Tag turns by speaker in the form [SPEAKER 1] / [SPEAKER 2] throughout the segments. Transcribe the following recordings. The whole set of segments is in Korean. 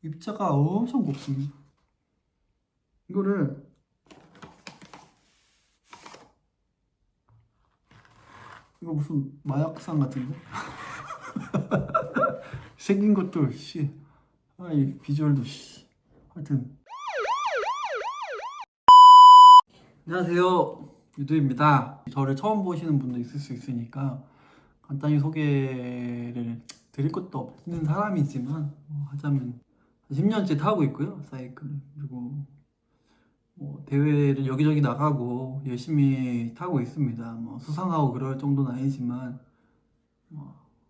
[SPEAKER 1] 입자가 엄청 곱습니다. 이거를 이거 무슨 마약상 같은데? 생긴 것도 씨, 이 비주얼도 씨, 하여튼. 안녕하세요, 유두입니다. 저를 처음 보시는 분도 있을 수 있으니까 간단히 소개를 드릴 것도 없는 사람이지만 하자면 10년째 타고 있고요, 사이클을. 그리고 대회를 여기저기 나가고 열심히 타고 있습니다. 수상하고 그럴 정도는 아니지만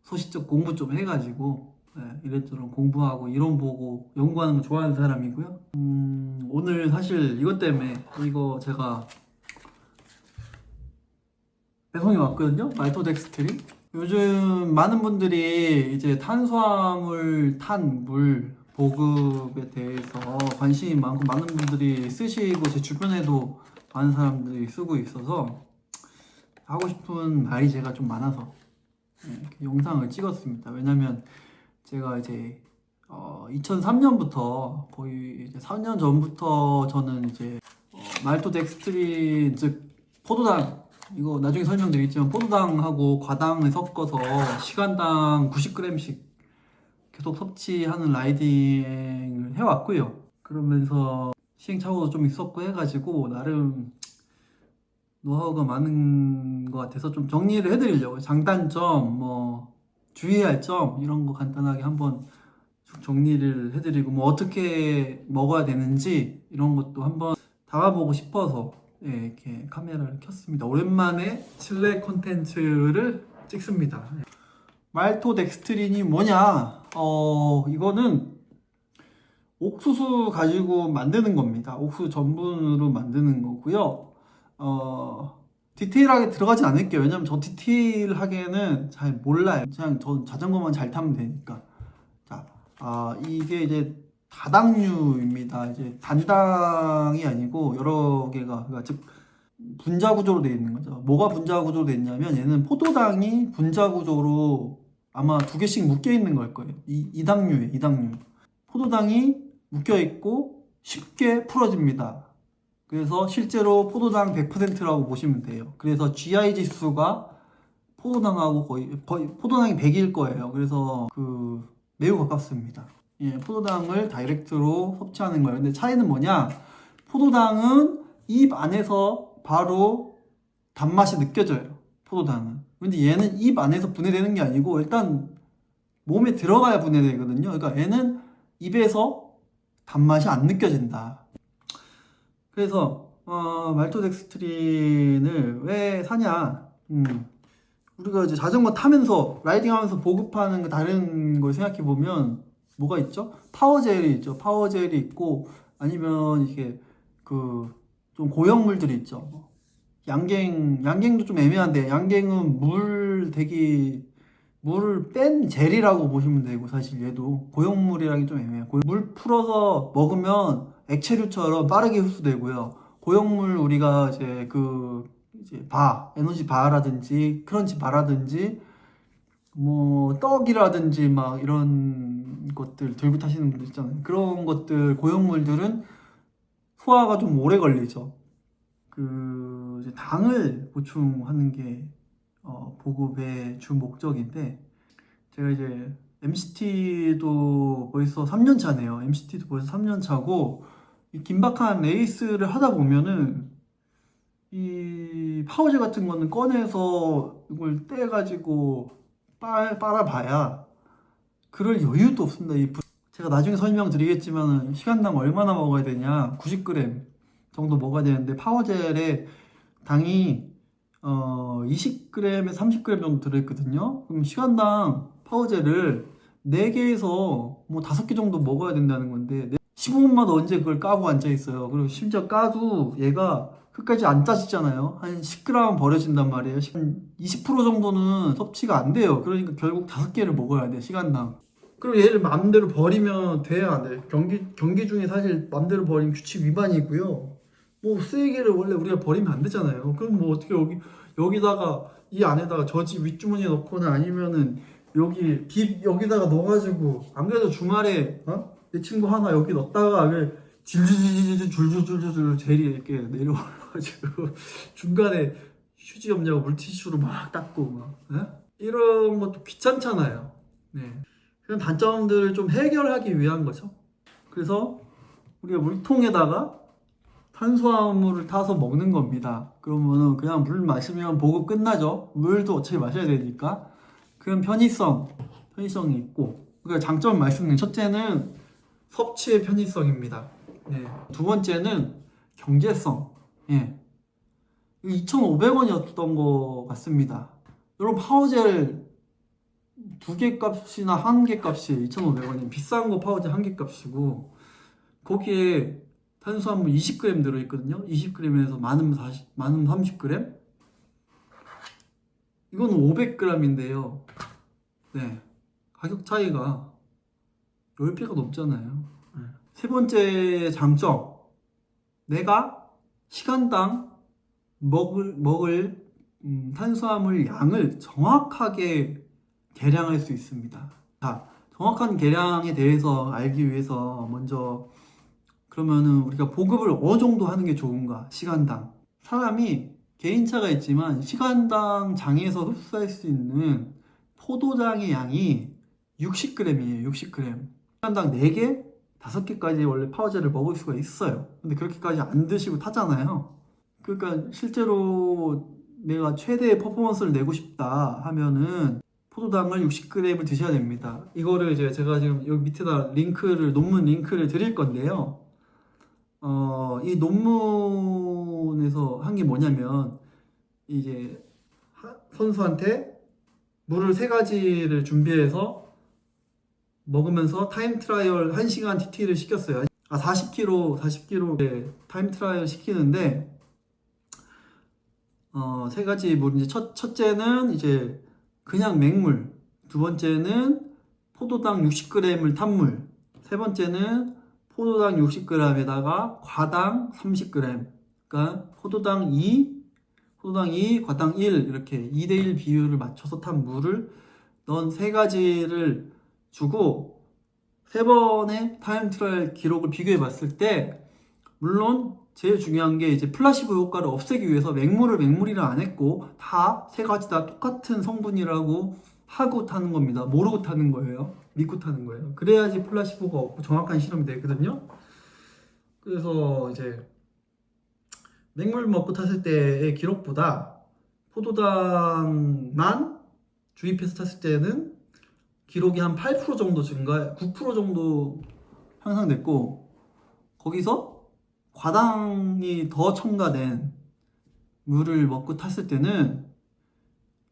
[SPEAKER 1] 소시적 공부 좀 해가지고 이랬저런 공부하고 이론 보고 연구하는 거 좋아하는 사람이고요. 오늘 사실 이것 때문에 이거 제가 배송이 왔거든요. 말토덱스트린. 요즘 많은 분들이 이제 탄수화물 탄 물 보급에 대해서 관심이 많고 많은 분들이 쓰시고 제 주변에도 많은 사람들이 쓰고 있어서 하고 싶은 말이 제가 좀 많아서 이렇게 영상을 찍었습니다. 왜냐면 제가 이제 2003년부터 거의 이제 4년 전부터 저는 이제 말토덱스트린 즉 포도당, 이거 나중에 설명드리겠지만 포도당하고 과당을 섞어서 시간당 90g씩 계속 섭취하는 라이딩을 해왔고요. 그러면서 시행착오도 좀 있었고 해가지고 나름 노하우가 많은 것 같아서 좀 정리를 해드리려고, 장단점, 주의할 점 이런 거 간단하게 한번 쭉 정리를 해드리고 어떻게 먹어야 되는지 이런 것도 한번 담아보고 싶어서 이렇게 카메라를 켰습니다. 오랜만에 실내 콘텐츠를 찍습니다. 말토덱스트린이 뭐냐? 이거는 옥수수 가지고 만드는 겁니다. 옥수수 전분으로 만드는 거고요. 디테일하게 들어가지 않을게요. 왜냐면 저 디테일하게는 잘 몰라요. 그냥 전 자전거만 잘 타면 되니까. 자, 이게 이제 다당류입니다. 이제 단당이 아니고 여러 개가, 그러니까 즉 분자 구조로 되어 있는 거죠. 뭐가 분자 구조로 되어 있냐면 얘는 포도당이 분자 구조로 아마 2개씩 묶여 있는 걸 거예요. 이당류예요, 이당류. 포도당이 묶여 있고 쉽게 풀어집니다. 그래서 실제로 포도당 100%라고 보시면 돼요. 그래서 GI 지수가 포도당하고 거의 포도당이 100일 거예요. 그래서 매우 가깝습니다. 포도당을 다이렉트로 섭취하는 거예요. 근데 차이는 뭐냐? 포도당은 입 안에서 바로 단맛이 느껴져요. 포도당은. 근데 얘는 입 안에서 분해되는 게 아니고 일단 몸에 들어가야 분해되거든요. 그러니까 얘는 입에서 단맛이 안 느껴진다. 그래서 말토덱스트린을 왜 사냐? 우리가 이제 자전거 타면서 라이딩하면서 보급하는 다른 걸 생각해 보면 뭐가 있죠? 파워젤이 있죠. 파워젤이 있고 아니면 이게 좀 고형물들이 있죠. 양갱도 좀 애매한데, 양갱은 물을 뺀 젤이라고 보시면 되고, 사실 얘도 고형물이라기 좀 애매해요. 물 풀어서 먹으면 액체류처럼 빠르게 흡수되고요. 고형물 우리가 이제 에너지 바라든지 크런치 바라든지 떡이라든지 막 이런 것들 들고 타시는 분들 있잖아요. 그런 것들 고형물들은 소화가 좀 오래 걸리죠. 이제 당을 보충하는 게 보급의 주 목적인데, 제가 이제 MCT도 벌써 3년 차네요. MCT도 벌써 3년 차고, 이 긴박한 레이스를 하다 보면은 이 파우제 같은 거는 꺼내서 이걸 떼가지고 빨아봐야 그럴 여유도 없습니다. 제가 나중에 설명드리겠지만 시간당 얼마나 먹어야 되냐, 90g 정도 먹어야 되는데 파워젤에 당이 20g에 30g 정도 들어있거든요. 그럼 시간당 파워젤을 4개에서 5개 정도 먹어야 된다는 건데 15분마다 언제 그걸 까고 앉아있어요. 그리고 심지어 까도 얘가 끝까지 안 짜지잖아요. 한 10g 버려진단 말이에요. 한 20% 정도는 섭취가 안 돼요. 그러니까 결국 5개를 먹어야 돼, 시간당. 그리고 얘를 마음대로 버리면 돼야 안 돼. 경기 중에 사실 마음대로 버리면 규칙 위반이고요. 쓰레기를 원래 우리가 버리면 안 되잖아요. 그럼 어떻게 여기다가 이 안에다가 저지 윗주머니에 넣거나 아니면은 여기다가 넣어가지고, 안 그래도 주말에 내 친구 하나 여기 넣었다가 줄줄줄줄줄줄줄줄 젤이 이렇게 내려올라가지고 중간에 휴지 없냐고 물티슈로 막 닦고 막 이런 것도 귀찮잖아요. 네. 그런 단점들을 좀 해결하기 위한 거죠. 그래서 우리가 물통에다가 탄수화물을 타서 먹는 겁니다. 그러면은 그냥 물 마시면 보급 끝나죠. 물도 어차피 마셔야 되니까. 그런 편의성이 있고. 그러니까 장점 말씀드린 첫째는 섭취의 편의성입니다. 예. 두 번째는 경제성. 예. 2,500원이었던 것 같습니다. 여러분 파워젤 2개 값이나 1개 값이 2,500원이면 비싼 거 파워젤 1개 값이고 거기에 탄수화물 20g 들어있거든요. 20g에서 많으면 30g? 이거는 500g인데요. 네. 가격 차이가 10배가 넘잖아요. 네. 세 번째 장점. 내가 시간당 먹을 탄수화물 양을 정확하게 계량할 수 있습니다. 자, 정확한 계량에 대해서 알기 위해서 먼저 그러면은 우리가 보급을 어느 정도 하는 게 좋은가? 시간당. 사람이 개인차가 있지만 시간당 장에서 흡수할 수 있는 포도당의 양이 60g이에요. 60g. 시간당 4개, 5개까지 원래 파워젤을 먹을 수가 있어요. 근데 그렇게까지 안 드시고 타잖아요. 그러니까 실제로 내가 최대의 퍼포먼스를 내고 싶다 하면은 포도당을 60g을 드셔야 됩니다. 이거를 이제 제가 지금 여기 밑에다 논문 링크를 드릴 건데요. 이 논문에서 한 게 뭐냐면 이제 선수한테 물을 3가지를 준비해서 먹으면서 타임 트라이얼 1시간 TT를 시켰어요. 40km 타임 트라이얼 시키는데 3가지 물 이제 첫째는 이제 그냥 맹물, 두 번째는 포도당 60g을 탄 물, 세 번째는 포도당 60g에다가 과당 30g. 그러니까 포도당 2, 과당 1 이렇게 2대1 비율을 맞춰서 탄 물을 넣은 3가지를 주고 3번의 타임 트라이얼 기록을 비교해 봤을 때 물론 제일 중요한 게 이제 플라시보 효과를 없애기 위해서 맹물이라 안 했고 다 3가지 다 똑같은 성분이라고 하고 타는 겁니다. 모르고 타는 거예요. 믿고 타는 거예요. 그래야지 플라시보가 없고 정확한 실험이 되거든요. 그래서 이제 맹물 먹고 탔을 때의 기록보다 포도당만 주입해서 탔을 때는 기록이 한 8% 정도 9% 정도 향상됐고 거기서 과당이 더 첨가된 물을 먹고 탔을 때는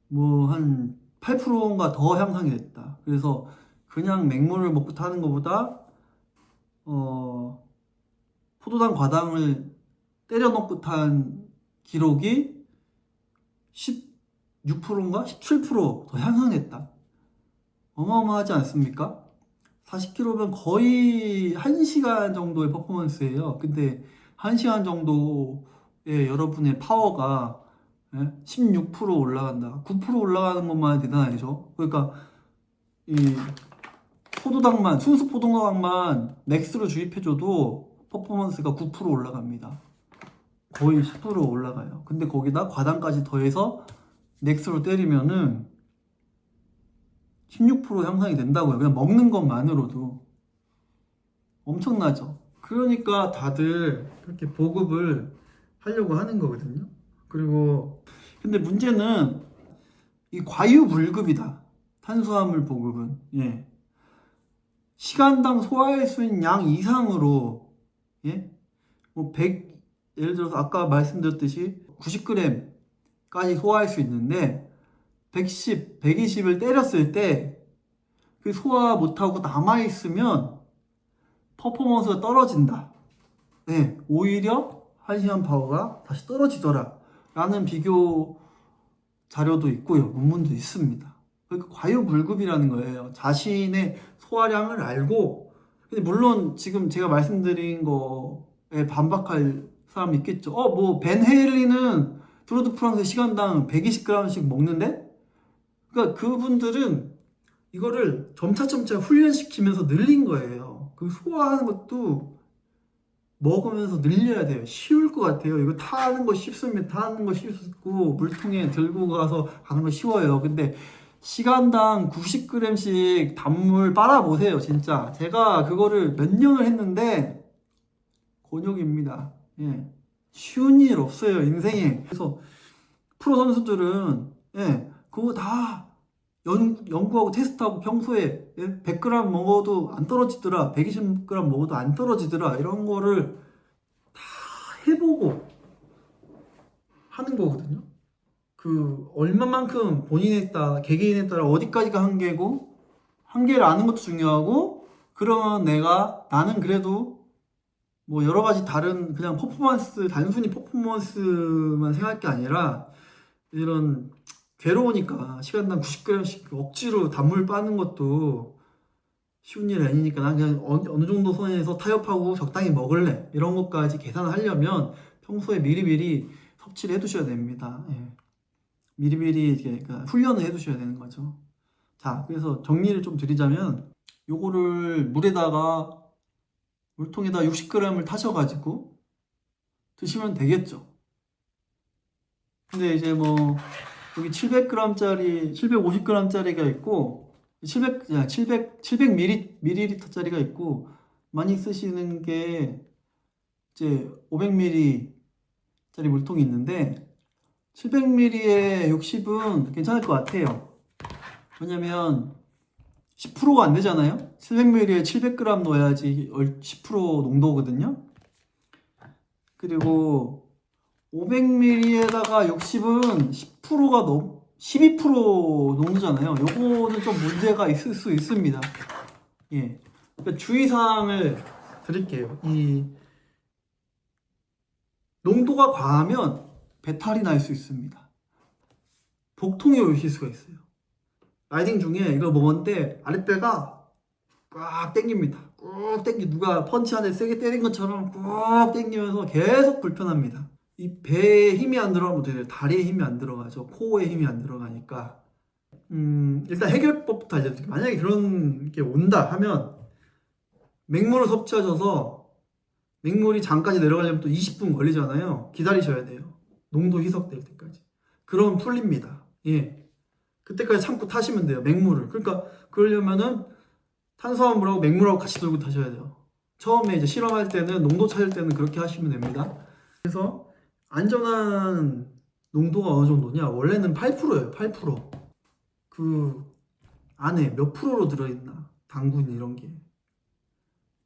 [SPEAKER 1] 뭐 한 8%인가 더 향상이 됐다. 그래서 그냥 맹물을 먹고 타는 것보다 포도당 과당을 때려 넣고 탄 기록이 16%인가 17%더 향상됐다. 어마어마하지 않습니까? 40km면 거의 1시간 정도의 퍼포먼스예요. 근데 1시간 정도의 여러분의 파워가 16% 올라간다. 9% 올라가는 것만 대단하죠. 그러니까 이 포도당만 순수 포도당만 맥스로 주입해줘도 퍼포먼스가 9% 올라갑니다. 거의 10% 올라가요. 근데 거기다 과당까지 더해서 맥스로 때리면은 16% 향상이 된다고요. 그냥 먹는 것만으로도 엄청나죠. 그러니까 다들 그렇게 보급을 하려고 하는 거거든요. 그리고 근데 문제는 이 과유불급이다. 탄수화물 보급은 시간당 소화할 수 있는 양 이상으로 뭐 예를 들어서 아까 말씀드렸듯이 90g까지 소화할 수 있는데 120을 때렸을 때 그 소화 못하고 남아있으면 퍼포먼스가 떨어진다. 오히려 1시간 파워가 다시 떨어지더라. 라는 비교 자료도 있고요. 논문도 있습니다. 그러니까 과유불급이라는 거예요. 자신의 소화량을 알고, 근데 물론 지금 제가 말씀드린 거에 반박할 사람이 있겠죠. 뭐 벤 헤일리는 트루드 프랑스 시간당 120g씩 먹는데? 그러니까 그분들은 이거를 점차 훈련시키면서 늘린 거예요. 그 소화하는 것도 먹으면서 늘려야 돼요. 쉬울 것 같아요. 이거 타는 거 쉽습니다. 타는 거 쉽고 물통에 들고 가서 하는 거 쉬워요. 근데 시간당 90g씩 단물 빨아보세요. 진짜 제가 그거를 몇 년을 했는데 곤욕입니다. 예. 쉬운 일 없어요, 인생에. 그래서 프로 선수들은 예, 그거 다 연구하고 테스트하고 평소에 예, 100g 먹어도 안 떨어지더라, 120g 먹어도 안 떨어지더라, 이런 거를 다 해보고 하는 거거든요. 그 얼마만큼 본인에 따라 개개인에 따라 어디까지가 한계고, 한계를 아는 것도 중요하고, 그러면 나는 그래도 뭐 여러 가지 다른 그냥 퍼포먼스, 단순히 퍼포먼스만 생각할 게 아니라 이런 괴로우니까 시간당 90g씩 억지로 단물 빠는 것도 쉬운 일이 아니니까 난 그냥 어느 정도 선에서 타협하고 적당히 먹을래, 이런 것까지 계산을 하려면 평소에 미리미리 섭취를 해두셔야 됩니다. 예. 미리미리 이렇게 그러니까 훈련을 해두셔야 되는 거죠. 자, 그래서 정리를 좀 드리자면 요거를 물통에다 60g을 타셔가지고 드시면 되겠죠. 근데 이제 뭐 여기 700g짜리, 750g짜리가 있고 700ml짜리가 있고, 많이 쓰시는 게 이제 500ml짜리 물통이 있는데 700ml에 60은 괜찮을 것 같아요. 왜냐면 10%가 안 되잖아요. 700ml에 700g 넣어야지 10% 농도거든요. 그리고 500ml에다가 60은 10%가 12% 농도잖아요. 요거는 좀 문제가 있을 수 있습니다. 예. 그러니까 주의사항을 드릴게요. 이 농도가 과하면 배탈이 날 수 있습니다. 복통이 오실 수가 있어요. 라이딩 중에 이거 먹었는데 아랫배가 꽉 땡깁니다. 꾹 누가 펀치 한 대 세게 때린 것처럼 꾹 땡기면서 계속 불편합니다. 이 배에 힘이 안 들어가면 어떻게 돼요? 다리에 힘이 안 들어가죠. 코어에 힘이 안 들어가니까. 일단 해결법부터 알려드릴게요. 만약에 그런 게 온다 하면 맹물을 섭취하셔서 맹물이 장까지 내려가려면 또 20분 걸리잖아요. 기다리셔야 돼요. 농도 희석될 때까지. 그러면 풀립니다. 예. 그때까지 참고 타시면 돼요. 맹물을. 그러니까 그러려면은 탄수화물하고 맹물하고 같이 들고 타셔야 돼요. 처음에 이제 실험할 때는 농도 찾을 때는 그렇게 하시면 됩니다. 그래서 안전한 농도가 어느 정도냐? 원래는 8%예요. 8%. 그 안에 몇 프로로 들어있나? 당분 이런 게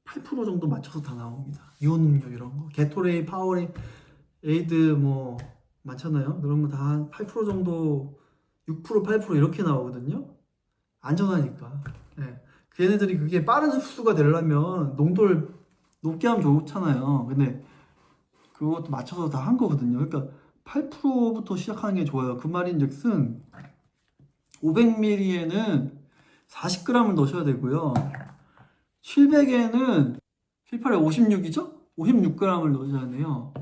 [SPEAKER 1] 8% 정도 맞춰서 다 나옵니다. 이온 음료 이런 거, 게토레이, 파워레이드 뭐 많잖아요. 그런 거 다 8% 정도, 6%, 8% 이렇게 나오거든요. 안전하니까. 네. 걔네들이 그게 빠른 흡수가 되려면 농도를 높게 하면 좋잖아요. 근데 그것도 맞춰서 다 한 거거든요. 그러니까 8%부터 시작하는 게 좋아요. 그 말인즉슨 500ml에는 40g을 넣으셔야 되고요. 700에는 7, 8에 56이죠? 56g을 넣으셔야 돼요.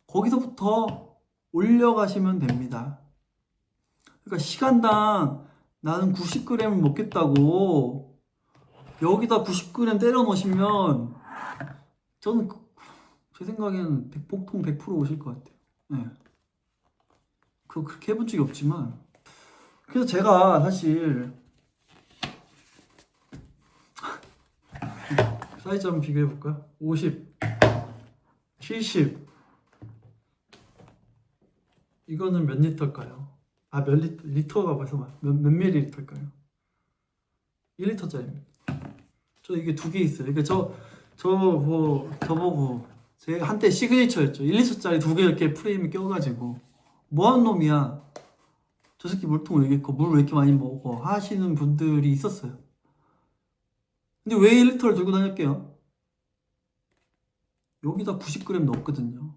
[SPEAKER 1] 거기서부터 올려가시면 됩니다. 그러니까 시간당 나는 90g을 먹겠다고 여기다 90g 때려 넣으시면 저는 제 생각에는 복통 100% 오실 것 같아요. 네. 그렇게 해본 적이 없지만, 그래서 제가 사실 사이즈 한번 비교해 볼까요? 50, 70. 이거는 몇 리터일까요? 몇 리터가 벌써 몇 밀리리터일까요? 1리터짜리입니다. 저 이게 두 개 있어요. 그러니까 저보고 제 한때 시그니처였죠. 1리터짜리 두 개 이렇게 프레임에 껴가지고 뭐 하는 놈이야? 저 새끼 물통 왜 이렇게 물 왜 이렇게 많이 먹어? 하시는 분들이 있었어요. 근데 왜 1리터를 들고 다닐게요? 여기다 90g 넣었거든요.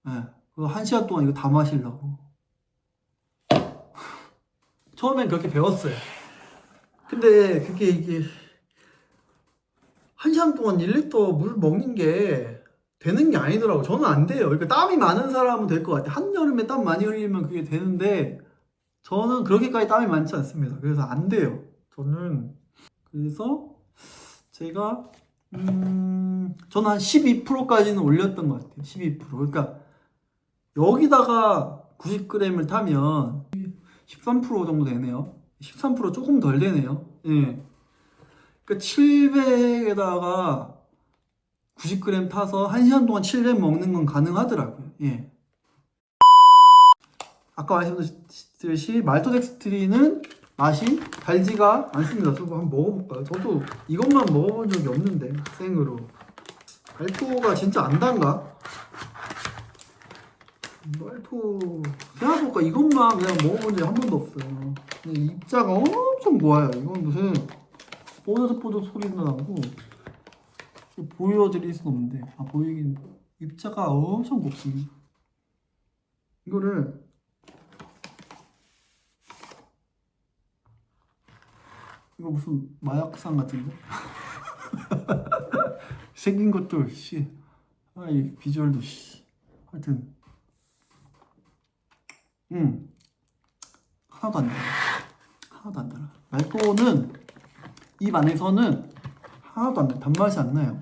[SPEAKER 1] 네. 그거 1시간 동안 이거 다 마시려고. 처음엔 그렇게 배웠어요. 근데 그게 이게 1시간 동안 1리터 물 먹는 게 되는 게 아니더라고. 저는 안 돼요. 그러니까 땀이 많은 사람은 될 것 같아요. 한여름에 땀 많이 흘리면 그게 되는데 저는 그렇게까지 땀이 많지 않습니다. 그래서 안 돼요. 저는. 그래서 제가 저는 한 12%까지는 올렸던 것 같아요. 12%. 그러니까 여기다가 90g을 타면 13% 정도 되네요. 13% 조금 덜 되네요. 예. 그러니까 700에다가 90g 타서 1시간 동안 700 먹는 건 가능하더라고요. 예. 아까 말씀드렸듯이 말토덱스트린은 맛이 달지가 않습니다. 저도 한번 먹어볼까요? 저도 이것만 먹어본 적이 없는데 생으로. 말토가 진짜 안 단가? 말토 생각해보니까 이것만 그냥 먹어본 적이 한 번도 없어요. 입자가 엄청 고와요. 이건 무슨 뽀드뽀드 소리도 나고 보여드릴 수는 없는데 보이긴 입자가 엄청 곱습니다. 이거를 이거 무슨 마약상 같은데? 생긴 것도 씨, 이 비주얼도 씨, 하여튼, 하나도 안 달아. 하나도 안 달아. 말토는 입 안에서는 하나도 안 달아. 단맛이 안 나요.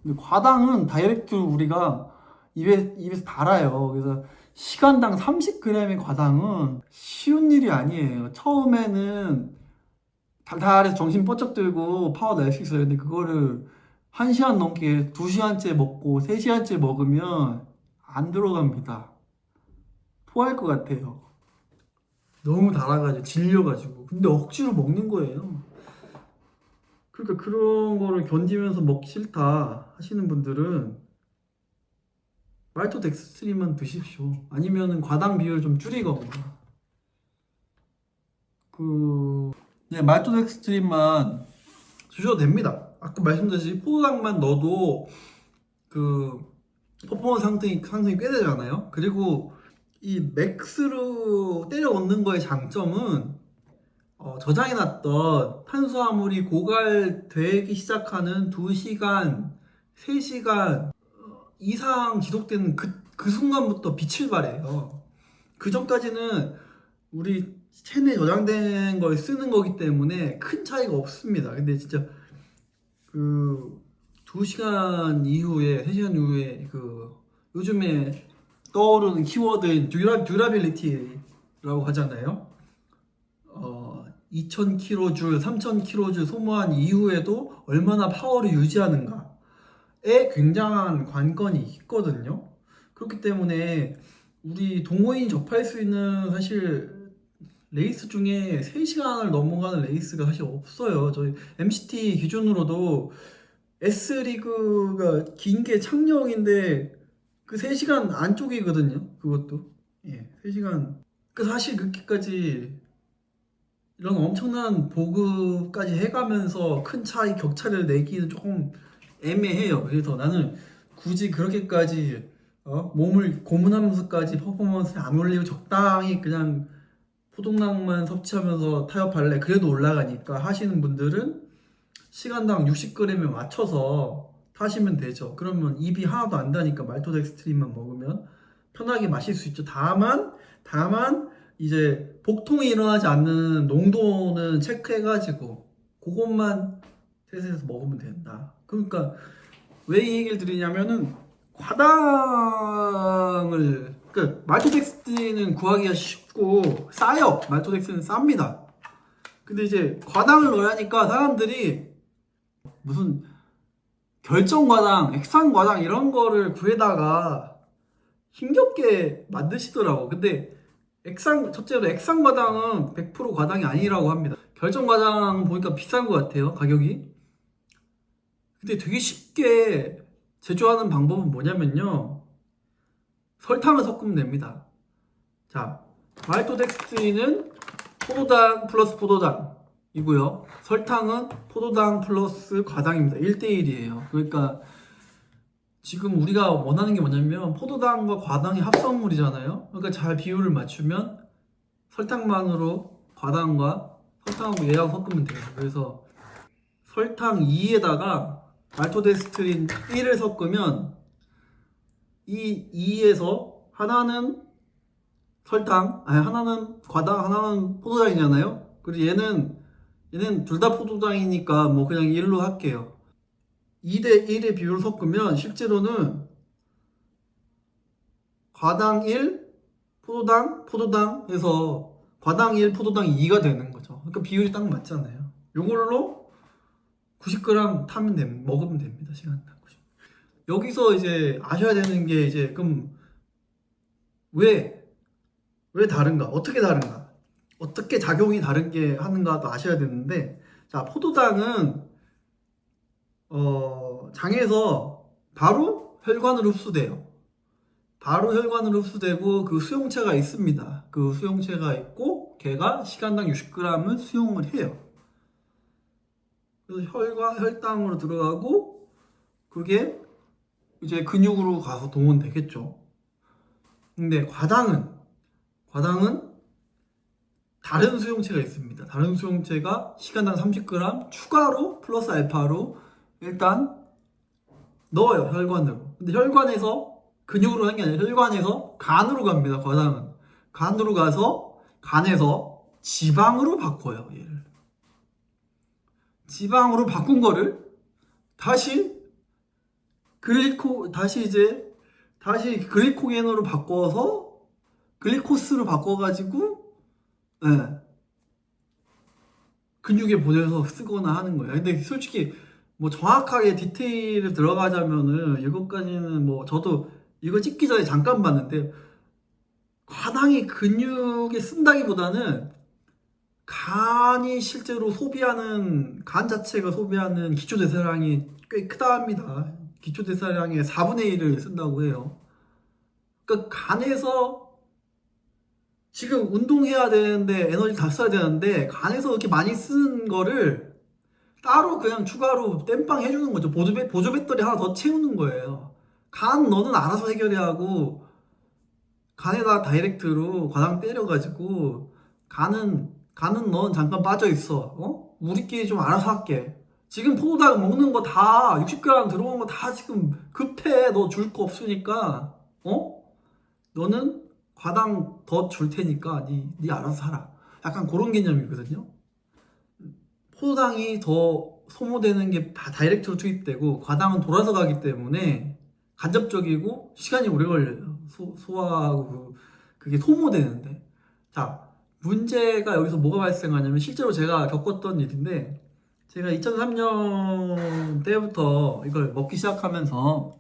[SPEAKER 1] 근데 과당은 다이렉트 우리가 입에서 달아요. 그래서 시간당 30g의 과당은 쉬운 일이 아니에요. 처음에는 달달해서 정신 번쩍 들고 파워 낼 수 있어요. 근데 그거를 1시간 넘게 2시간째 먹고 3시간째 먹으면 안 들어갑니다. 토할 것 같아요. 너무 달아가지고 질려가지고. 근데 억지로 먹는 거예요. 그러니까 그런 거를 견디면서 먹기 싫다 하시는 분들은 말토덱스트린만 드십시오. 아니면은 과당 비율 좀 줄이거나. 말토덱스트린만 드셔도 됩니다. 아까 말씀드렸듯이 포도당만 넣어도 그 퍼포먼스 상승이 꽤 되잖아요. 그리고 이 맥스로 때려 넣는 거의 장점은 저장해놨던 탄수화물이 고갈되기 시작하는 2시간, 3시간 이상 지속되는 그 순간부터 빛을 발해요. 그 전까지는 우리 체내에 저장된 걸 쓰는 거기 때문에 큰 차이가 없습니다. 근데 진짜 그 2시간 이후에 3시간 이후에 그 요즘에 떠오르는 키워드인 듀라빌리티라고 하잖아요. 2000kJ, 3000kJ 소모한 이후에도 얼마나 파워를 유지하는가에 굉장한 관건이 있거든요. 그렇기 때문에 우리 동호인이 접할 수 있는 사실 레이스 중에 3시간을 넘어가는 레이스가 사실 없어요. 저희 MCT 기준으로도 S리그가 긴 게 창녕인데 그 3시간 안쪽이거든요. 그것도. 예, 3시간. 그 사실 그렇게까지 이런 엄청난 보급까지 해가면서 큰 차이, 격차를 내기는 조금 애매해요. 그래서 나는 굳이 그렇게까지 몸을 고문하면서까지 퍼포먼스를 안 올리고 적당히 그냥 포동량만 섭취하면서 타협할래. 그래도 올라가니까 하시는 분들은 시간당 60g에 맞춰서 타시면 되죠. 그러면 입이 하나도 안 다니까 말토덱스트린만 먹으면 편하게 마실 수 있죠. 다만 이제 복통이 일어나지 않는 농도는 체크해가지고 그것만 세세해서 먹으면 된다. 그러니까 왜 이 얘기를 드리냐면은 과당을 그러니까 말토덱스트린은 구하기가 쉽고 싸요. 말토덱스트린은 쌉니다. 근데 이제 과당을 넣으니까 사람들이 무슨 결정과당, 액상과당 이런 거를 구해다가 힘겹게 만드시더라고. 근데 첫째로 액상과당은 100% 과당이 아니라고 합니다. 결정과당 보니까 비싼 것 같아요, 가격이. 근데 되게 쉽게 제조하는 방법은 뭐냐면요. 설탕을 섞으면 됩니다. 자, 말토덱스트린은 포도당 플러스 포도당이고요. 설탕은 포도당 플러스 과당입니다. 1대1이에요. 그러니까 지금 우리가 원하는 게 뭐냐면 포도당과 과당이 합성물이잖아요. 그러니까 잘 비율을 맞추면 설탕만으로 과당과 설탕하고 얘하고 섞으면 돼요. 그래서 설탕 2에다가 말토데스트린 1을 섞으면 이 2에서 하나는 설탕, 아니 하나는 과당, 하나는 포도당이잖아요. 그리고 얘는 얘는 둘 다 포도당이니까 뭐 그냥 1로 할게요. 2대 1의 비율을 섞으면 실제로는 과당 1, 포도당 해서 과당 1, 포도당 2가 되는 거죠. 그러니까 비율이 딱 맞잖아요. 요걸로 90g 먹으면 됩니다. 시간당 90. 여기서 이제 아셔야 되는 게 이제 그럼 왜 다른가? 어떻게 다른가? 어떻게 작용이 다른 게 하는가도 아셔야 되는데, 자, 포도당은 장에서 바로 혈관으로 흡수돼요. 바로 혈관으로 흡수되고 그 수용체가 있습니다. 그 수용체가 있고 걔가 시간당 60g을 수용을 해요. 그래서 혈당으로 들어가고 그게 이제 근육으로 가서 동원되겠죠. 근데 과당은 다른 수용체가 있습니다. 다른 수용체가 시간당 30g 추가로 플러스 알파로 일단 넣어요. 혈관으로. 근데 혈관에서 근육으로 하는 게 아니라 혈관에서 간으로 갑니다. 과당은 간으로 가서 간에서 지방으로 바꿔요. 얘를 지방으로 바꾼 거를 다시 글리코겐으로 바꿔서 글리코스로 바꿔가지고 근육에 보내서 쓰거나 하는 거예요. 근데 솔직히 뭐 정확하게 디테일을 들어가자면은 이것까지는 뭐 저도 이거 찍기 전에 잠깐 봤는데 과당이 근육에 쓴다기보다는 간이 실제로 간 자체가 소비하는 기초대사량이 꽤 크다 합니다. 기초대사량의 4분의 1을 쓴다고 해요. 그러니까 간에서 지금 운동해야 되는데 에너지 다 써야 되는데 간에서 이렇게 많이 쓰는 거를 따로 그냥 추가로 땜빵 해주는 거죠. 보조 배터리 하나 더 채우는 거예요. 간 너는 알아서 해결해야 하고 간에다 다이렉트로 과당 때려가지고 간은 넌 잠깐 빠져 있어. 우리끼리 좀 알아서 할게. 지금 포도당 먹는 거 다 60g 들어온 거 다 지금 급해. 너 줄 거 없으니까 너는 과당 더 줄 테니까 네 알아서 하라. 약간 그런 개념이거든요. 포도당이 더 소모되는 게 다 다이렉트로 투입되고 과당은 돌아서 가기 때문에 간접적이고 시간이 오래 걸려요. 소화하고 그게 소모되는데. 자, 문제가 여기서 뭐가 발생하냐면 실제로 제가 겪었던 일인데 제가 2003년 때부터 이걸 먹기 시작하면서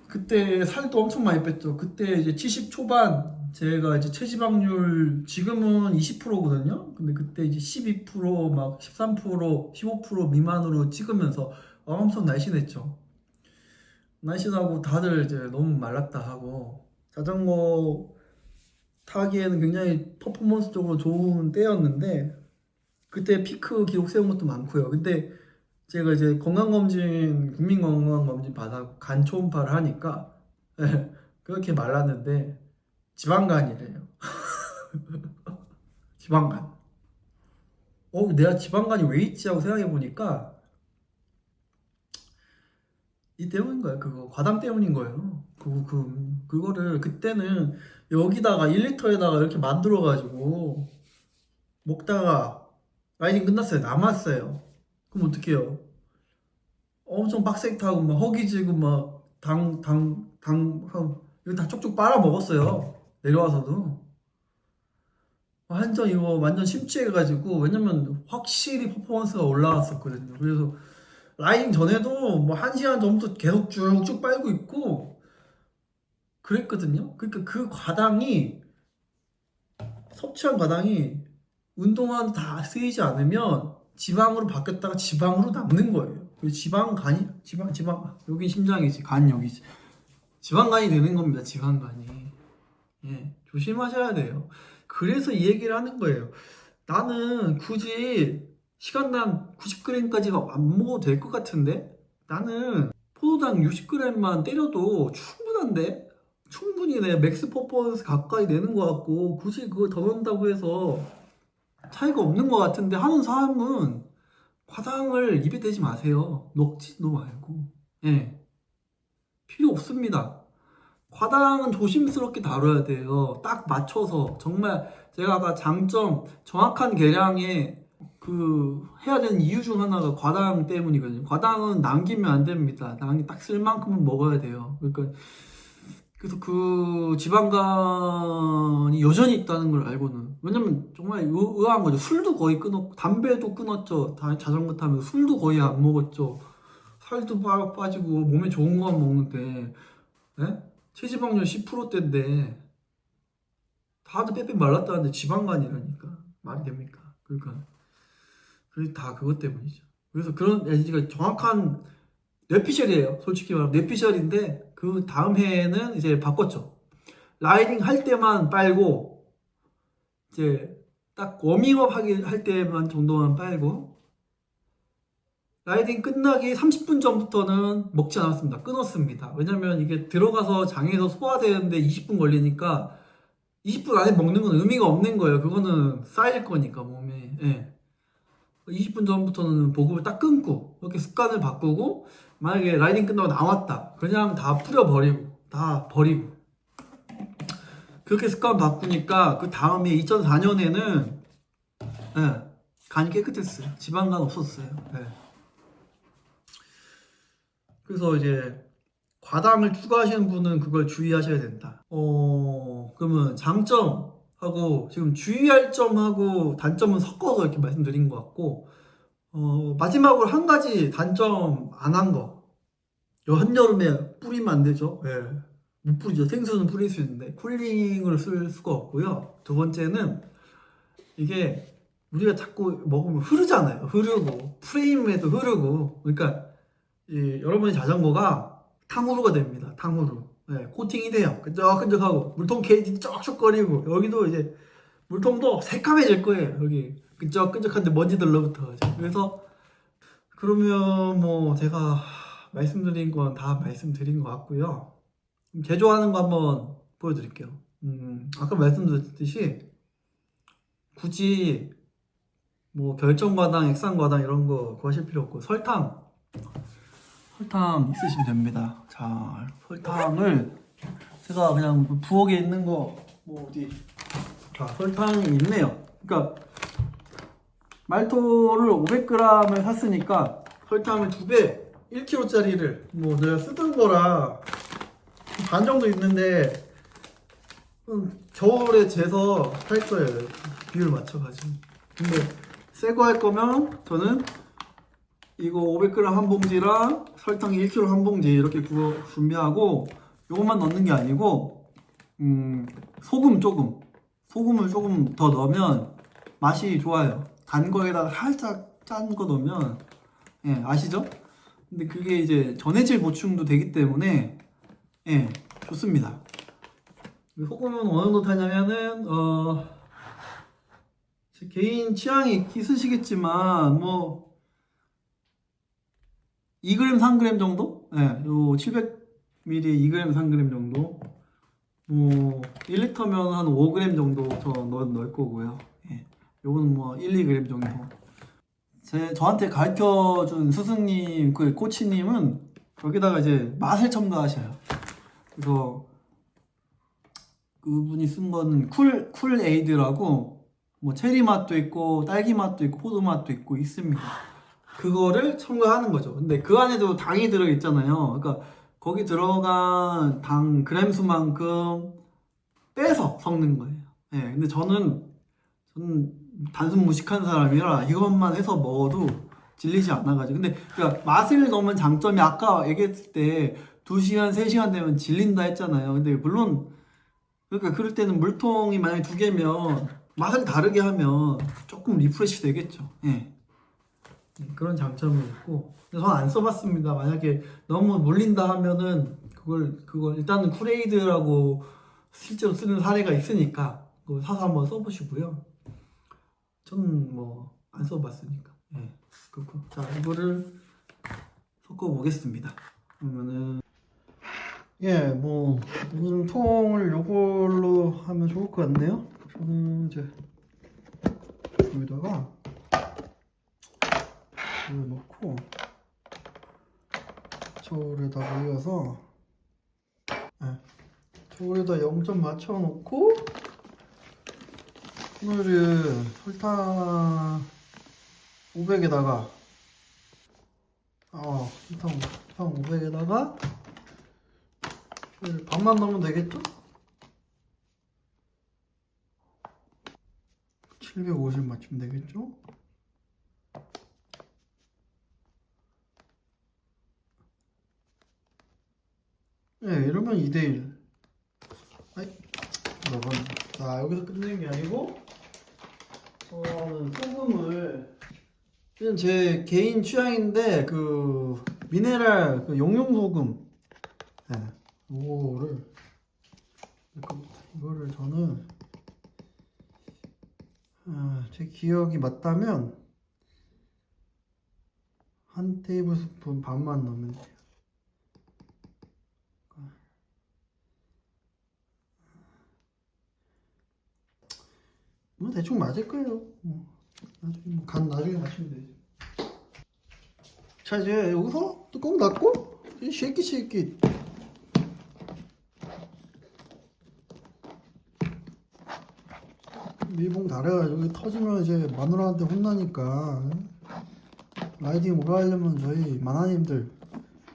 [SPEAKER 1] 그때 살도 엄청 많이 뺐죠. 그때 이제 70 초반 제가 이제 체지방률 지금은 20%거든요. 근데 그때 이제 12%, 막 13%, 15% 미만으로 찍으면서 엄청 날씬했죠. 날씬하고 다들 이제 너무 말랐다 하고 자전거 타기에는 굉장히 퍼포먼스적으로 좋은 때였는데 그때 피크 기록 세운 것도 많고요. 근데 제가 이제 국민건강검진 받아 간 초음파를 하니까 그렇게 말랐는데 지방간이래요. 지방간. 내가 지방간이 왜 있지 하고 생각해 보니까 이 때문인 거예요. 그거 과당 때문인 거예요. 그거를 그때는 여기다가 1리터에다가 이렇게 만들어 가지고 먹다가 라이딩 끝났어요. 남았어요. 그럼 어떡해요? 엄청 빡세게 타고 막 허기지고 막 이거 다 쪽쪽 빨아 먹었어요. 내려와서도 완전 이거 완전 심취해가지고 왜냐면 확실히 퍼포먼스가 올라왔었거든요. 그래서 라이딩 전에도 뭐 1시간 전부터 계속 쭉쭉 빨고 있고 그랬거든요. 그러니까 섭취한 과당이 운동한 다 쓰이지 않으면 지방으로 바뀌었다가 지방으로 남는 거예요. 지방 여기 심장이지, 간 여기지. 지방간이 되는 겁니다. 지방간이. 조심하셔야 돼요. 그래서 이 얘기를 하는 거예요. 나는 굳이 시간당 90g까지가 안 먹어도 될 것 같은데 나는 포도당 60g만 때려도 충분한데 충분히 내 맥스 퍼포먼스 가까이 되는 것 같고 굳이 그거 더 넣는다고 해서 차이가 없는 것 같은데 하는 사람은 과당을 입에 대지 마세요. 넣지도 말고. 필요 없습니다. 과당은 조심스럽게 다뤄야 돼요. 딱 맞춰서 정말 제가 아까 정확한 계량에 그 해야 되는 이유 중 하나가 과당 때문이거든요. 과당은 남기면 안 됩니다. 당이 딱 쓸 만큼은 먹어야 돼요. 그러니까 그래서 그 지방간이 여전히 있다는 걸 알고는, 왜냐면 정말 의아한 거죠. 술도 거의 끊었고 담배도 끊었죠. 자전거 타면서 술도 거의 안 먹었죠. 살도 빠지고 몸에 좋은 거만 먹는데, 예? 체지방률 10%대인데 다들 빼빼 말랐다는데 지방간이라니까 말이 됩니까? 그러니까 그게 다 그것 때문이죠. 그래서 그런 LG가 정확한 뇌피셜이에요. 솔직히 말하면 뇌피셜인데 그 다음 해에는 이제 바꿨죠. 라이딩 할 때만 빨고, 이제 딱 워밍업 할 때만 정도만 빨고, 라이딩 끝나기 30분 전부터는 먹지 않았습니다. 끊었습니다. 왜냐면 이게 들어가서 장에서 소화되는데 20분 걸리니까 20분 안에 먹는 건 의미가 없는 거예요. 그거는 쌓일 거니까 몸에. 예. 20분 전부터는 보급을 딱 끊고 이렇게 습관을 바꾸고, 만약에 라이딩 끝나고 나왔다 그냥 다 뿌려버리고 다 버리고 그렇게 습관 바꾸니까 그 다음에 2004년에는 간이 깨끗했어요. 지방간 없었어요. 그래서 이제 과당을 추가하시는 분은 그걸 주의하셔야 된다. 그러면 장점하고 지금 주의할 점하고 단점은 섞어서 이렇게 말씀드린 것 같고, 마지막으로 한 가지 단점 안 한 거. 한여름에 뿌리면 안 되죠. 못 뿌리죠. 생수는 뿌릴 수 있는데 쿨링을 쓸 수가 없고요. 두 번째는 이게 우리가 자꾸 먹으면 흐르잖아요. 흐르고 프레임에도 흐르고. 그러니까 여러분의 자전거가 탕후루가 됩니다. 탕후루. 코팅이 돼요. 끈적끈적하고 물통 케이지 쩍쩍거리고, 여기도 이제 물통도 새까매질 거예요. 여기 끈적끈적한데 먼지들로부터. 그래서 그러면 뭐 제가 말씀드린 건 다 말씀드린 것 같고요. 제조하는 거 한번 보여드릴게요. 아까 말씀드렸듯이 굳이 뭐 결정과당, 액상과당 이런 거 구하실 필요 없고, 설탕 있으시면 됩니다. 자, 설탕을 제가 그냥 부엌에 있는 거 뭐 어디, 자, 설탕이 있네요. 그러니까 말토를 500g을 샀으니까 설탕을 2배, 1kg짜리를 뭐 내가 쓰던 거라 반 정도 있는데 겨울에 재서 할 거예요. 비율 맞춰가지고. 근데 새 거 할 거면 저는 이거 500g 한 봉지랑 설탕 1kg 한 봉지 이렇게 준비하고, 요것만 넣는 게 아니고 소금을 조금 더 넣으면 맛이 좋아요. 단 거에다가 살짝 짠 거 넣으면, 아시죠? 근데 그게 이제 전해질 보충도 되기 때문에 좋습니다. 소금은 어느 정도 타냐면은 제 개인 취향이 있으시겠지만 뭐 2g, 3g 정도? 요 700ml 2g, 3g 정도. 뭐 1리터면 한 5g 정도 더 넣을 거고요. 요거는 뭐 1, 2g 정도. 저한테 가르쳐준 스승님, 그 코치님은 여기다가 이제 맛을 첨가하셔요. 그래서 그분이 쓴 거는 쿨 에이드라고, 뭐 체리 맛도 있고 딸기 맛도 있고 포도 맛도 있고 있습니다. 그거를 첨가하는 거죠. 근데 그 안에도 당이 들어 있잖아요. 그러니까 거기 들어간 당 그램 수만큼 빼서 섞는 거예요. 근데 저는 단순 무식한 사람이라 이것만 해서 먹어도 질리지 않아가지고. 근데 그러니까 맛을 넣으면 장점이, 아까 얘기했을 때 2시간, 3시간 되면 질린다 했잖아요. 근데 물론 그러니까 그럴 때는 물통이 만약에 2개면 맛을 다르게 하면 조금 리프레시 되겠죠. 그런 장점이 있고. 저는 안 써봤습니다. 만약에 너무 물린다 하면은 그걸 일단은 쿨에이드라고 실제로 쓰는 사례가 있으니까 그거 사서 한번 써보시고요. 저는 뭐 안 써봤으니까. 그렇고, 자, 이거를 섞어 보겠습니다. 그러면은 뭐 물통을 요걸로 하면 좋을 것 같네요. 저는 이제 여기다가 이걸 넣고 저울에다 올려서 저울에다 0점 맞춰 놓고, 오늘은 설탕 500에다가 설탕 500에다가 반만 넣으면 되겠죠? 750 맞추면 되겠죠? 네, 이러면 2대1. 자, 여기서 끝내는 게 아니고, 소금을, 이건 제 개인 취향인데, 미네랄, 용융소금. 네, 이거를 저는, 제 기억이 맞다면, 한 테이블 스푼 반만 넣으면 돼요. 뭐 대충 맞을 거예요. 간 나중에 맞추면 되지. 자, 이제 여기서 뚜껑 닫고 쉐이키 밀봉 달아가지고 터지면 이제 마누라한테 혼나니까. 라이딩 오래 하려면 저희 마나님들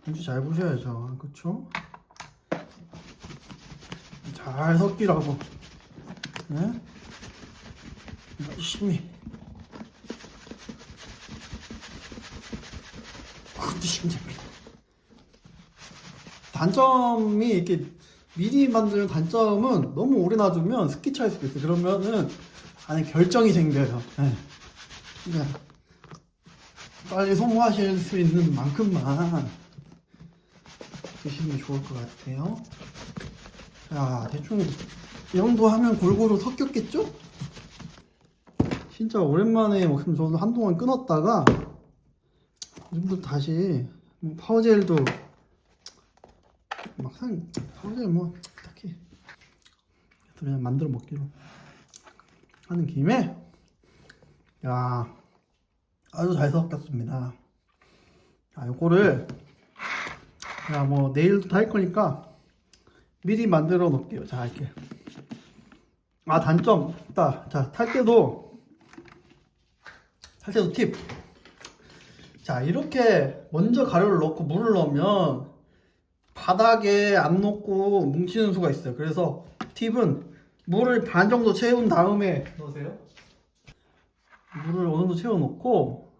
[SPEAKER 1] 눈치 잘 보셔야죠. 그쵸? 잘 섞이라고. 네? 열심히. 그것도 힘듭니다. 단점이 이렇게 미리 만드는 단점은 너무 오래 놔두면 습기 찰 수도 있어요. 그러면은 안에 결정이 생겨요. 네. 그러니까 빨리 소모하실 수 있는 만큼만 드시는 게 좋을 것 같아요. 자, 대충 이 정도 하면 골고루 섞였겠죠? 진짜 오랜만에 먹으면 저도 한동안 끊었다가 요즘도 다시 파워젤도 막상 파워젤 딱히 그냥 만들어 먹기로 하는 김에 야 아주 잘 섞였습니다. 자, 요거를 제가 내일도 할 거니까 미리 만들어 놓을게요. 자, 이렇게. 단점 있다. 자, 탈 때도 팁. 자, 이렇게 먼저 가루를 넣고 물을 넣으면 바닥에 안 녹고 뭉치는 수가 있어요. 그래서 팁은 물을 반 정도 채운 다음에 넣으세요. 물을 어느 정도 채워 놓고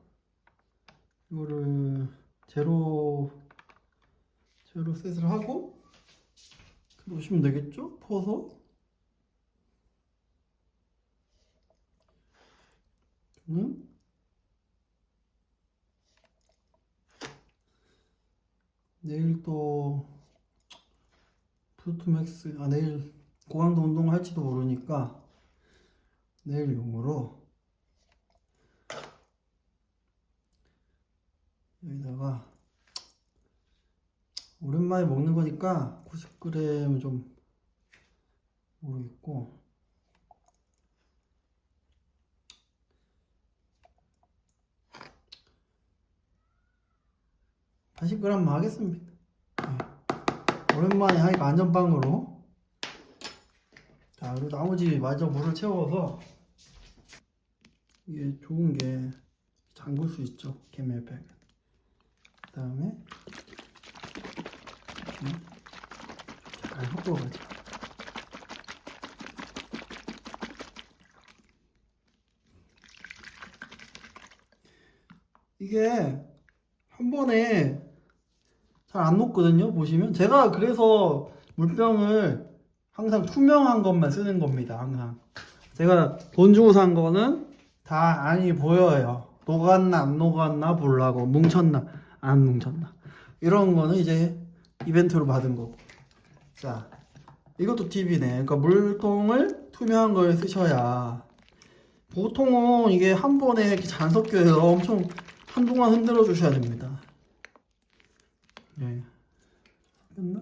[SPEAKER 1] 이거를 제로 셋을 하고 놓으시면 되겠죠? 퍼서 내일 또 프루트맥스 내일 고강도 운동을 할지도 모르니까 내일 용으로 여기다가 오랜만에 먹는 거니까 90g은 좀 모르겠고 80g만 하겠습니다. 네. 오랜만에 하니까 안전빵으로. 자, 그리고 나머지 마저 물을 채워서 이게 좋은 게 잠글 수 있죠. 계밀팩. 그 다음에 잘 섞어가지고 이게 한 번에 잘 안 녹거든요. 보시면 제가 그래서 물병을 항상 투명한 것만 쓰는 겁니다. 항상 제가 돈 주고 산 거는 다 안이 보여요. 녹았나 안 녹았나 보려고 뭉쳤나 안 뭉쳤나 이런 거는 이제 이벤트로 받은 거고. 자, 이것도 팁이네. 그러니까 물통을 투명한 걸 쓰셔야 보통은 이게 한 번에 이렇게 잘 안 섞여요. 엄청 한동안 흔들어 주셔야 됩니다. 네. 됐나?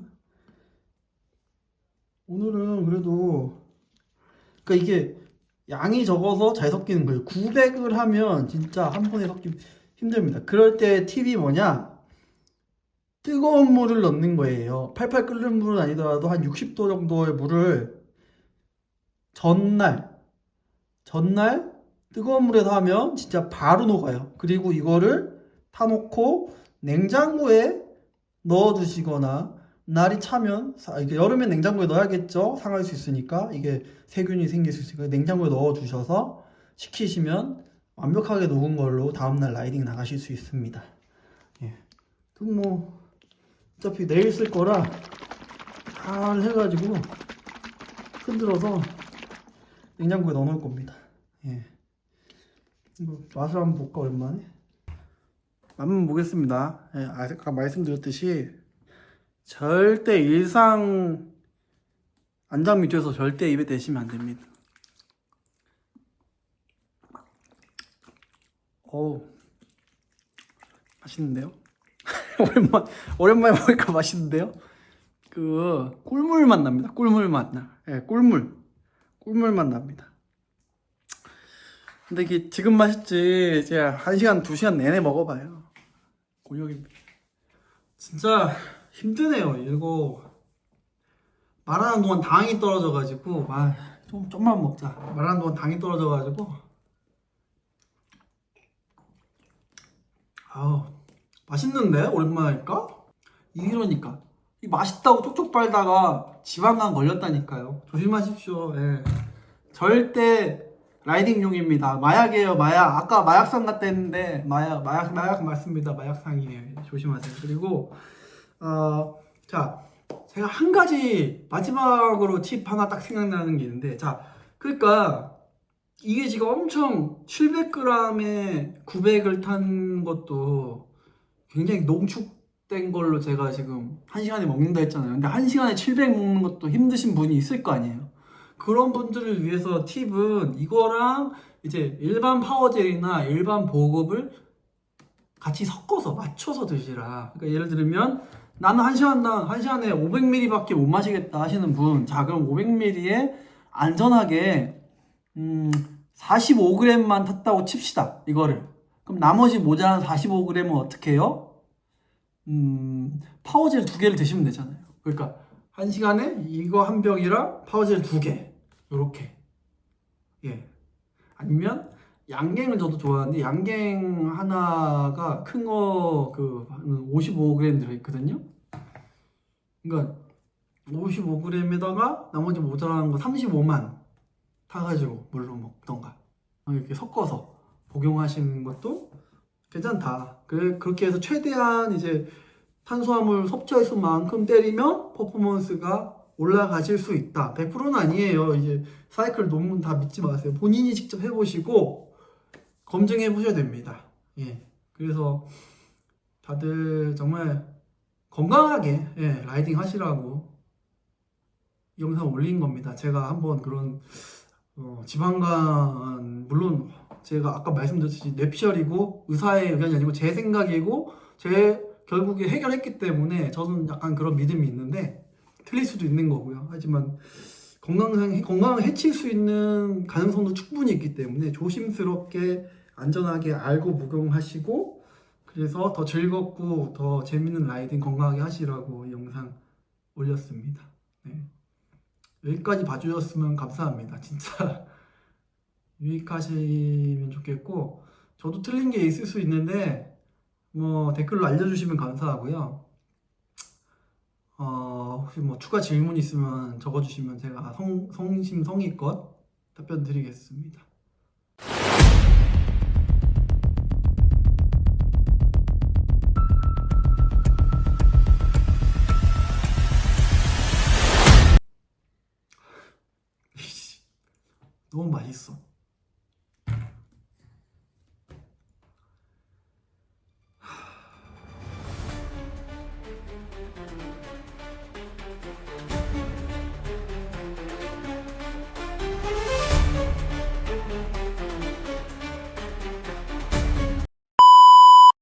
[SPEAKER 1] 오늘은 그래도 그러니까 이게 양이 적어서 잘 섞이는 거예요. 900을 하면 진짜 한 번에 섞기 힘듭니다. 그럴 때 팁이 뭐냐? 뜨거운 물을 넣는 거예요. 팔팔 끓는 물은 아니더라도 한 60도 정도의 물을 전날 뜨거운 물에서 하면 진짜 바로 녹아요. 그리고 이거를 타놓고 냉장고에 넣어두시거나 날이 차면 이게 여름엔 냉장고에 넣어야겠죠. 상할 수 있으니까 이게 세균이 생길 수 있으니까 냉장고에 넣어두셔서 식히시면 완벽하게 녹은 걸로 다음날 라이딩 나가실 수 있습니다. 예. 그럼 뭐 어차피 내일 쓸 거라 잘 해가지고 흔들어서 냉장고에 넣어놓을 겁니다. 예. 이거 맛을 한번 볼까 오랜만에. 맛만 보겠습니다. 예, 아까 말씀드렸듯이 절대 일상 안장 밑에서 절대 입에 대시면 안 됩니다. 어우, 맛있는데요? 오랜만에 먹으니까 맛있는데요? 그 꿀물 맛 납니다. 꿀물 맛 나. 예, 꿀물 맛 납니다. 근데 이게 지금 맛있지 이제 1시간 2시간 내내 먹어봐요. 곤욕입니다. 진짜 힘드네요. 이거 말하는 동안 당이 떨어져가지고 좀만 먹자. 말하는 동안 당이 떨어져가지고 아우 맛있는데 오랜만이니까 이러니까 이 맛있다고 쪽쪽 빨다가 지방간 걸렸다니까요. 조심하십시오. 예. 절대 라이딩용입니다. 마약이에요, 마약. 아까 마약상 같다 했는데 마약 맞습니다. 마약상이에요. 조심하세요. 그리고 자, 제가 한 가지 마지막으로 팁 하나 딱 생각나는 게 있는데, 자, 그러니까 이게 지금 엄청 700g에 900을 탄 것도 굉장히 농축된 걸로 제가 지금 1시간에 먹는다 했잖아요. 근데 1시간에 700 먹는 것도 힘드신 분이 있을 거 아니에요. 그런 분들을 위해서 팁은 이거랑 이제 일반 파워젤이나 일반 보급을 같이 섞어서 맞춰서 드시라. 그러니까 예를 들면 나는 1시간에 500ml 밖에 못 마시겠다 하시는 분, 자 그럼 500ml에 안전하게 45g만 탔다고 칩시다. 이거를. 그럼 나머지 모자란 45g은 어떻게 해요? 파워젤 2개를 드시면 되잖아요. 그러니까 1시간에 이거 한 병이랑 파워젤 2개 요렇게. 예. 아니면 양갱을 저도 좋아하는데 양갱 하나가 큰 거 그 55g 들어있거든요. 그러니까 55g에다가 나머지 모자라는 거 35만 타가지고 물로 먹던가 이렇게 섞어서 복용하시는 것도 괜찮다. 그렇게 해서 최대한 이제 탄수화물 섭취할 수만큼 때리면 퍼포먼스가 올라가실 수 있다. 100%는 아니에요. 이제 사이클 논문 다 믿지 마세요. 본인이 직접 해보시고 검증해 보셔야 됩니다. 예. 그래서 다들 정말 건강하게 라이딩 하시라고 이 영상 올린 겁니다. 제가 한번 그런 지방간 물론 제가 아까 말씀드렸듯이 뇌피셜이고 의사의 의견이 아니고 제 생각이고 제 결국에 해결했기 때문에 저는 약간 그런 믿음이 있는데 틀릴 수도 있는 거고요. 하지만 건강을 해칠 수 있는 가능성도 충분히 있기 때문에 조심스럽게 안전하게 알고 목용하시고 그래서 더 즐겁고 더 재밌는 라이딩 건강하게 하시라고 이 영상 올렸습니다. 네. 여기까지 봐주셨으면 감사합니다. 진짜 유익하시면 좋겠고 저도 틀린 게 있을 수 있는데 뭐 댓글로 알려주시면 감사하고요. 혹시 뭐 추가 질문 있으면 적어주시면 제가 성심성의껏 답변 드리겠습니다. 너무 맛있어.